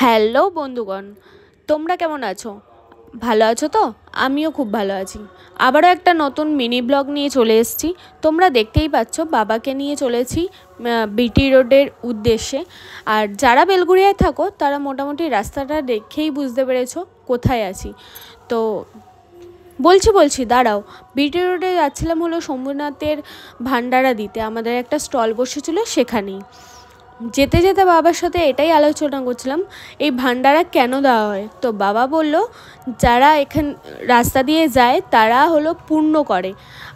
Hello বন্ধুগণ, তোমরা কেমন আছো? ভালো আছো তো? আমিও খুব ভালো আছি। আবারও একটা নতুন মিনি ব্লগ নিয়ে চলে এসেছি। তোমরা দেখতেই পাচ্ছ বাবাকে নিয়ে চলেছি বিটি রোডের উদ্দেশ্যে। আর যারা বেলঘরিয়ায় থাকো তারা মোটামুটি রাস্তাটা দেখেই বুঝতে পেরেছো কোথায় আছি। তো বলছি দাঁড়াও, বিটি রোডে যাচ্ছিলাম হলো শম্ভুনাথের ভান্ডারা দিতে। আমাদের একটা স্টল বসেছিল সেখানেই। যেতে যেতে বাবার সাথে এটাই আলোচনা করছিলাম, এই ভান্ডারা কেন দেওয়া হয়। তো বাবা বলল যারা এখান রাস্তা দিয়ে যায় তারা হলো পুণ্য করে,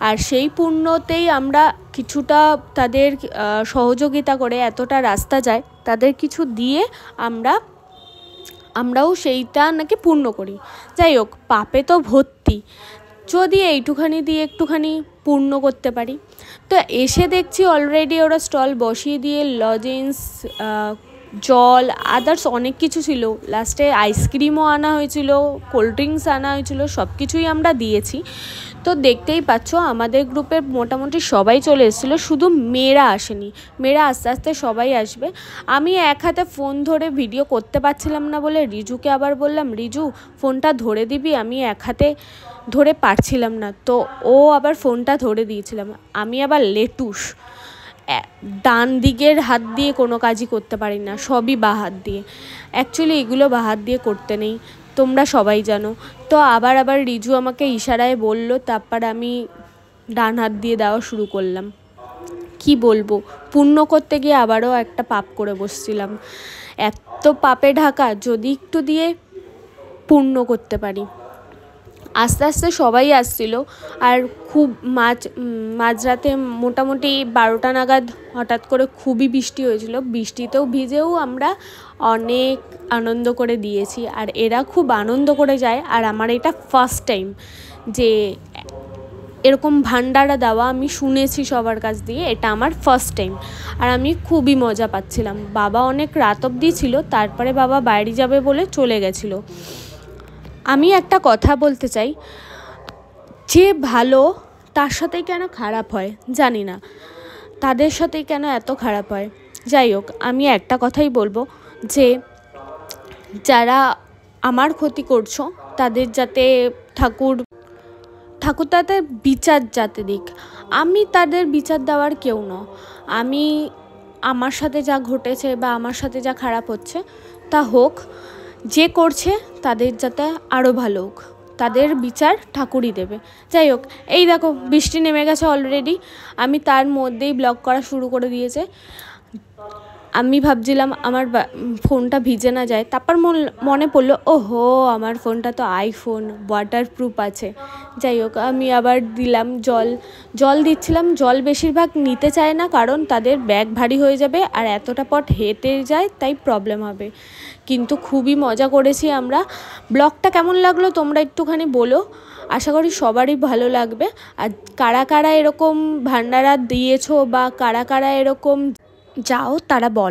আর সেই পুণ্যতেই আমরা কিছুটা তাদের সহযোগিতা করে, এতটা রাস্তা যায় তাদের কিছু দিয়ে আমরাও সেইটা নাকি পূর্ণ করি। যাই হোক, পাপে তো ভর্তি, যদি এইটুখানি দিয়ে একটুখানি পূর্ণ করতে পারি। তো এসে দেখছি অলরেডি ওরা স্টল বসিয়ে দিয়ে লজেন্স, জল, আদার্স অনেক কিছু ছিল। লাস্টে আইসক্রিমও আনা হয়েছিল, কোল্ড ড্রিঙ্কস আনা হয়েছিল, সব কিছুই আমরা দিয়েছি। তো দেখতেই পাচ্ছ আমাদের গ্রুপের মোটামুটি সবাই চলে এসেছিলো, শুধু মেয়েরা আসেনি। মেয়েরা আস্তে আস্তে সবাই আসবে। আমি এক হাতে ফোন ধরে ভিডিও করতে পারছিলাম না বলে রিজুকে আবার বললাম, রিজু ফোনটা ধরে দিবি, আমি এক হাতে ধরে পারছিলাম না। তো ও আবার ফোনটা ধরে দিয়েছিলাম। আমি আবার লেটুস, ডান দিকের হাত দিয়ে কোনো কাজই করতে পারি না, সবই বাঁ হাত দিয়ে। অ্যাকচুয়ালি এগুলো বাঁ হাত দিয়ে করতে নেই, তোমরা সবাই জানো। তো আবার রিজু আমাকে ইশারায় বলল, তারপর আমি ডান হাত দিয়ে দেওয়া শুরু করলাম। কি বলবো, পূর্ণ করতে গিয়ে আবারও একটা পাপ করে বসছিলাম। এত পাপে ঢাকা, যদি একটু দিয়ে পূর্ণ করতে পারি। আস্তে আস্তে সবাই আসছিল, আর খুব মাঝরাতে মোটামুটি 12টা নাগাদ হঠাৎ করে খুবই বৃষ্টি হয়েছিল। বৃষ্টিতেও ভিজেও আমরা অনেক আনন্দ করে দিয়েছি, আর এরা খুব আনন্দ করে যায়। আর আমার এটা ফার্স্ট টাইম যে এরকম ভান্ডারা দেওয়া, আমি শুনেছি সবার কাছ দিয়ে, এটা আমার ফার্স্ট টাইম। আর আমি খুবই মজা পাচ্ছিলাম। বাবা অনেক রাত অবধি ছিল, তারপরে বাবা বাইরে যাবে বলে চলে গেছিলো। আমি একটা কথা বলতে চাই, যে ভালো তার সাথেই কেন খারাপ হয় জানি না, তাদের সাথেই কেন এত খারাপ হয়। যাই হোক, আমি একটা কথাই বলবো, যে যারা আমার ক্ষতি করছো তাদের যাতে ঠাকুর তাদের বিচার যাতে দিক। আমি তাদের বিচার দেওয়ার কেউ না। আমার সাথে যা ঘটেছে বা আমার সাথে যা খারাপ হচ্ছে তা হোক, যে করছে তাদের যাতে আরও ভালো হোক, তাদের বিচার ঠাকুরই দেবে। যাই হোক, এই দেখো বৃষ্টি নেমে গেছে অলরেডি। আমি তার মধ্যেই ব্লগ করা শুরু করে দিয়েছে। আমি ভাবছিলাম আমার ফোনটা ভিজে না যায়, তারপর মনে পড়লো, ওহো আমার ফোনটা তো আইফোন, ওয়াটারপ্রুফ আছে। যাই হোক, আমি আবার দিলাম জল দিচ্ছিলাম। জল বেশিরভাগ নিতে চায় না, কারণ তাদের ব্যাগ ভারী হয়ে যাবে, আর এতটা পথ হেঁটে যায়, তাই প্রবলেম হবে। কিন্তু খুবই মজা করেছি আমরা। ব্লগটা কেমন লাগলো তোমরা একটুখানি বলো, আশা করি সবারই ভালো লাগবে। আর কারা কারা এরকম ভান্ডারা দিয়েছো বা কারা কারা এরকম যাও তারা বল।